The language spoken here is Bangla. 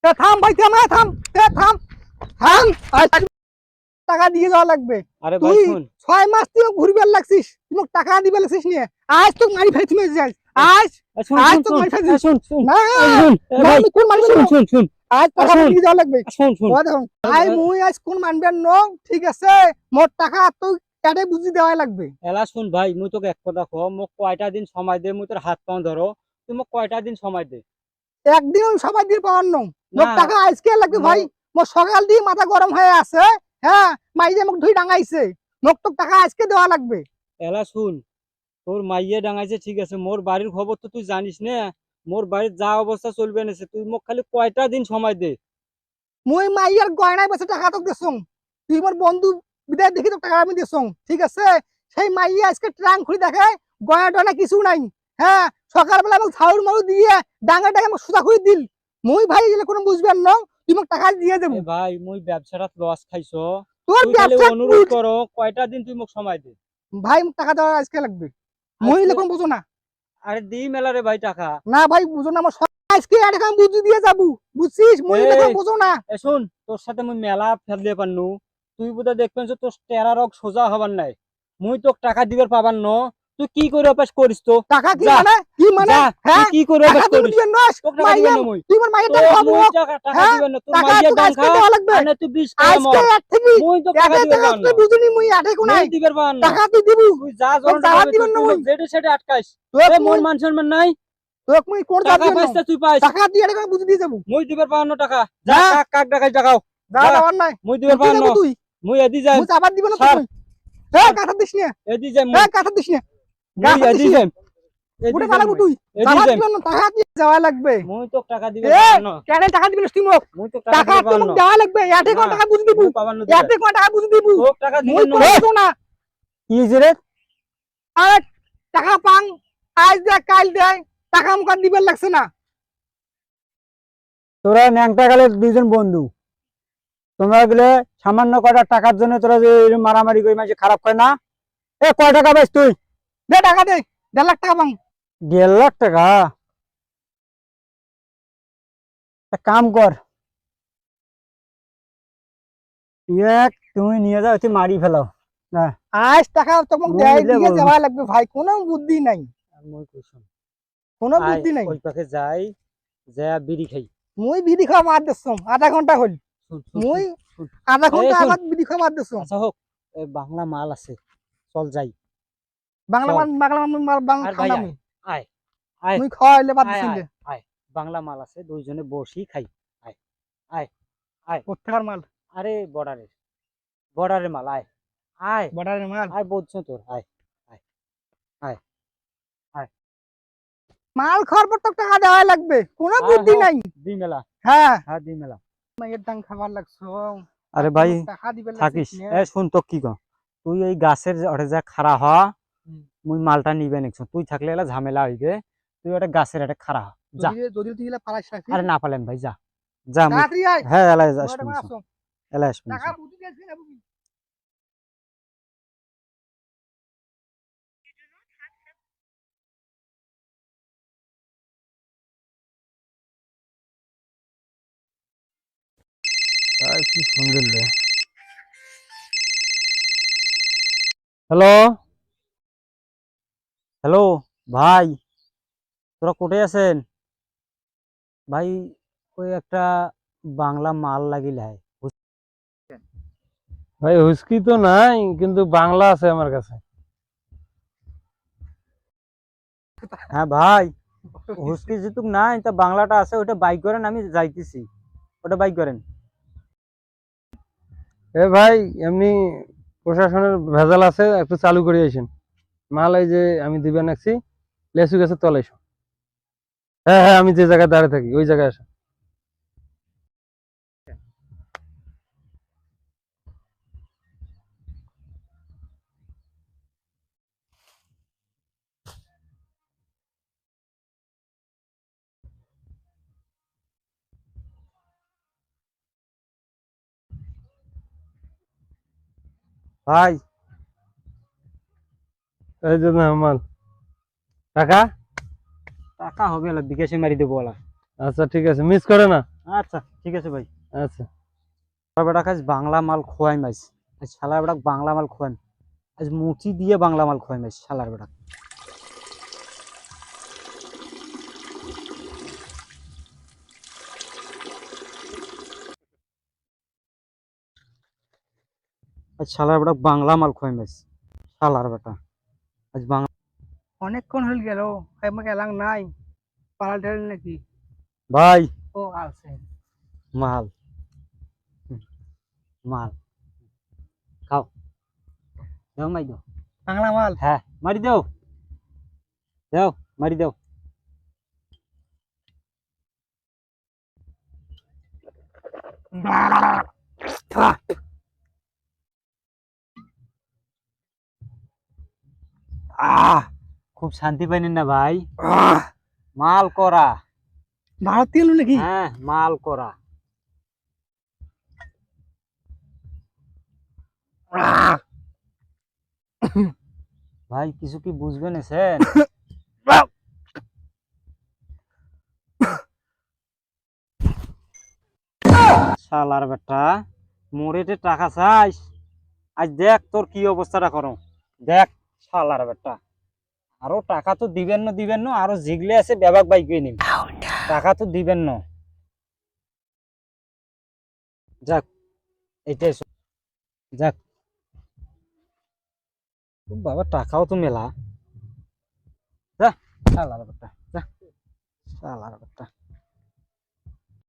থাম ভাই, থাম, থাম, থাম, থাম। টাকা দিয়ে যাওয়া লাগবে। আরে ভাই তুই শুন 6 মাস তুই ঘুরবার লাগছিস, তুই টাকা দিবে লাগছিস নিয়ে। আজ তোকে মারি ফেলছি যাস। আজ শুন আজ শুন তোকে শুন মারি ফেলছি। শুন শুন না শুন না, ভাই আমি কোন মানবো শুন না। শুন শুন আজ টাকা শুন দিয়ে যাওয়া লাগবে। শুন শুন ও দেখুন, আই মুই আজ কোন মানবেন ন, ঠিক আছে? মোর টাকা তুই কেটে বুঝি দেওয়া লাগবে। এলা শুন ভাই মুই তোকে এক কথা কও মোক কয়টা দিন সময় দে মুই তোর হাত পাও ধরো তুই মোক কয়টা দিন সময় দে একদিন আমি সবাই দিয়ে পাওয়ার ন। না মোর টাকা আজকে লাগবে ভাই। মোর সকাল দিয়ে মাথা গরম হয়ে আছে। হ্যাঁ, মাইজে মোক ধুই ডাঙাইছে। মোক তো টাকা আজকে দেওয়া লাগবে। এলা শুন তোর মাইয়ে ডাঙাইছে ঠিক আছে মোর বাড়ির খবর তো তুই জানিস না মোর বাড়ির যা অবস্থা চলবে না তুই মোক খালি কয়টা দিন সময় দে মুই মাইয়ার গয়নায় বসে টাকা তোকে দেছং। তুই মোর বন্ধু বিদায় দেখি তো টাকা আমি দেছং, ঠিক আছে? সেই মাইয়া আজকে ট্রাঙ্ক খুলে দেখে গয়না টয়না কিছু নাই। হ্যাঁ, সকালবেলা আমাকে ঝাড়ু মারু দিয়ে ডাঙাটাকে আমাকে সোজা করে দিল। মুই ভাই এগুলো কোনো বুঝবেন না, তুই মোক টাকা দিয়ে দেবো। এ ভাই মুই ব্যবসাটা লস খাইছো তোর তুই খালি ব্যবসা অনুরোধ করো কয়টা দিন তুই মোক সময় দে ভাই, মোক টাকা দেওয়া আজকে লাগবে। মুই আজকে এগুলো কোনো বুঝো না। আরে দি মেলা রে ভাই টাকা না ভাই, বুঝো না, আমার আজকে টাকা আমি বুঝি দিয়ে যাবো। বুঝছিস? মুই এগুলো কোনো বুঝো না। এ শুন তোর সাথে মুই মেলা ফেললে পারনু তুই বোধহয় দেখবেন যে তোর টেরা রোগ সোজা হবার নাই মুই তোক টাকা দিবার পাবার ন তুই কি করে অভ্যাস করিস তো টাকা কি যা মানে? কি মানে? যা তুই হ্যাঁ, কি করে টাকা অভ্যাস তুমি করিস দিবেন না। তোক টাকা মাইয়া, দিবেন না মুই তুই আমার মাইয়ের তো টাকা খাবো। মুই টাকা হ্যাঁ, দিবেন না তোর টাকা মাইয়ের তোকে দান আজকে খা দেওয়া লাগবে। আর না তুই বিষ খাওয়া আজকে মর এক থেকে মুই তোক টাকা একে দিবার টাকা পাবার তুই না বুঝিনি, মুই আটে কোনাই মুই দিবার পাবার না টাকা তুই দিবি। তুই যা তোর জন টাকা টাকা দিবেন না তুই মুই। মোক যেটা সেটা আটকাইস তোক এ মোর মুই মান সম্মান নাই তোক মুই কোন টাকা দিবেন না। পাইছ তুই পাইস টাকা দিয়ে টাকা বুঝি দিয়ে যাবো। মুই দিবার পাবার না টাকা যা না, কাক কাক ডাকাই টাকাও যা যা দেওয়ার নাই। মুই দিবার তুই পাবার যাবো না তুই। মুই এদি যাই মুই আবার দিবেন না সার তুই। হ্যাঁ, কাটা দিস না। এদি যাই হ্যাঁ, কাটা দিস না। মুই কাটা এদি দিস না। যাই এদি উঠে যাই পালাবো মুই তুই। এদি টাকা যাই দিবেন না, টাকা দিয়ে যাওয়া লাগবে। মুই তোক টাকা দিবার এ, পাবার না কেন টাকা দিবেন না তুই মোক? মুই তোক টাকা টাকা দিবার তুই পাবার মোক না দেওয়া লাগবে। এতে কোন না টাকা বুঝি দিব। মুই পাবার না দিবার এতে কোন টাকা বুঝি দিব। তোক টাকা মুই দিবার কোন না বুঝো না। কি হইছে রে আরে টাকা পাং, আজ দেয় কাল দেয়, টাকা মুখ আর দিবার লাগছে না। তোরা ন্যাংটা গেলে দুইজন বন্ধু তোমরা গেলে সামান্য কয়টা টাকার জন্য তোরা যে এরকম মারামারি করে মাঝে খারাপ করে না এ কয় টাকা পাইস তুই দে টাকা দে, 1.5 লাখ টাকা পাং। 1.5 লাখ টাকা একটা কাম কর তুমি নিয়ে যাও তুই মারি ফেলাও না আজ টাকা তোমাকে মুই দেয় এলে দিয়ে বলবো। যাওয়া লাগবে ভাই, কোনো বুদ্ধি নাই। মুই কইছাম কোনো আয় বুদ্ধি নাই। ওই পাকে যাই যা বিড়ি খাই মুই বিধি খাওয়া মার দিচ্ছম, আধা ঘন্টা হল। শুন শুন মুই শুন আধা ঘন্টা শুন আবার বিধি খাওয়া মার দিচ্ছম। আচ্ছা হোক এ বাংলা মাল আছে চল যাই বাংলা চল। মান বাংলা মান বাংলা আর খাও ভাই না আয় মুই। আয় আয় মুই খাওয়াইলে বাদ আয় দিছেন আয় যে। আয় বাংলা মাল আছে দুইজনে বসি খাই আয় আয় আয় কোথাকার মাল? আরে বর্ডারের মাল আয় আয় বর্ডারের মাল। আয় বলছো তোর আয় আয় আয় আয় মাল খাওয়ার পর তো টাকা দেওয়া লাগবে, কোনো আয় বুদ্ধি হোক নাই। দি মেলা হ্যাঁ, হ্যাঁ দি মেলা মাইয়ের দাম খাবার লাগছো। আরে আর ভাই তুমি টাকা দিবে থাকিস লাগছিস না। এ শুন তো কি কর তুই এই গাছের ওটা যা খাড়া হ মুই মালটা নিবে নিকছ তুই থাকলে এলা ঝামেলা হইবে তুই ওটা গাছের এটা খাড়া হ যা যদি তুই এলা পারাস রাখি। আরে না পালেন ভাই যা যা মুই তাড়াতাড়ি আয়। হ্যাঁ এলাই যাস নয়টা করে আসো। এলাই আসবি টাকা বুদ্ধি দিয়েছি না বুঝি। কি সুন্দর হ্যালো হ্যালো ভাই তোরা কোথায় আছেন ভাই ওই একটা বাংলা মাল লাগিল হয় ভাই হুস্কি তো নাই কিন্তু বাংলা আছে আমার কাছে হ্যাঁ ভাই হুস্কি যেটুক নাই তা বাংলাটা আছে ওটা বাইক করেন আমি যাইতেছি ওটা বাইক করেন এ ভাই এমনি প্রশাসনের ভেজাল আছে একটু চালু করে আইসেন মাল এই যে আমি দিবেন রাখছি লেসু গাছের তলে এসো হ্যাঁ হ্যাঁ আমি যে জায়গায় দাঁড়িয়ে থাকি ওই জায়গায় আসো ভাই এই যে না মাল টাকা টাকা হবে না বিকাশে মারি দেবো ওলা আচ্ছা ঠিক আছে মিস করে না আচ্ছা ঠিক আছে ভাই। আচ্ছা শালা বেটা আজ বাংলা মাল খোয়াই মাইস, আজ শালা বেটা বাংলা মাল খোয়াই, আজ মুচি দিয়ে বাংলা মাল খোয়াই মাইস শালার বেটা। আজ শালার বেটা বাংলা মাল খোয়াই মাইস শালার বেটা। আজ বাংলা অনেকক্ষণ হল গেল, আমাকে এলাং নাই, পাড়াল টেল নাকি? ভাই ও আছে। মাল, মাল খাও, দাও মাই দাও। বাংলা মাল। হ্যাঁ মারি দাও, দাও মারি দাও। আহ খুব শান্তি পাইনি না ভাই, মাল করা। ভারতীয় নাকি? হ্যাঁ মাল করা। ভাই কিছু কি বুঝবেন এসেন? শালার বেটা মোরেটে টাকা চাইস, আজ দেখ তোর কি অবস্থাটা করো, দেখ শালার বেটা। আরো টাকা তো দিবেন না, আরো জিগলে আছে বেবাক বাইক নিম, টাকা তো দিবেন না। যাক এইটাই যাক, বাবা টাকাও তো মেলা। যা শালার বেটা, যা শালার বেটা।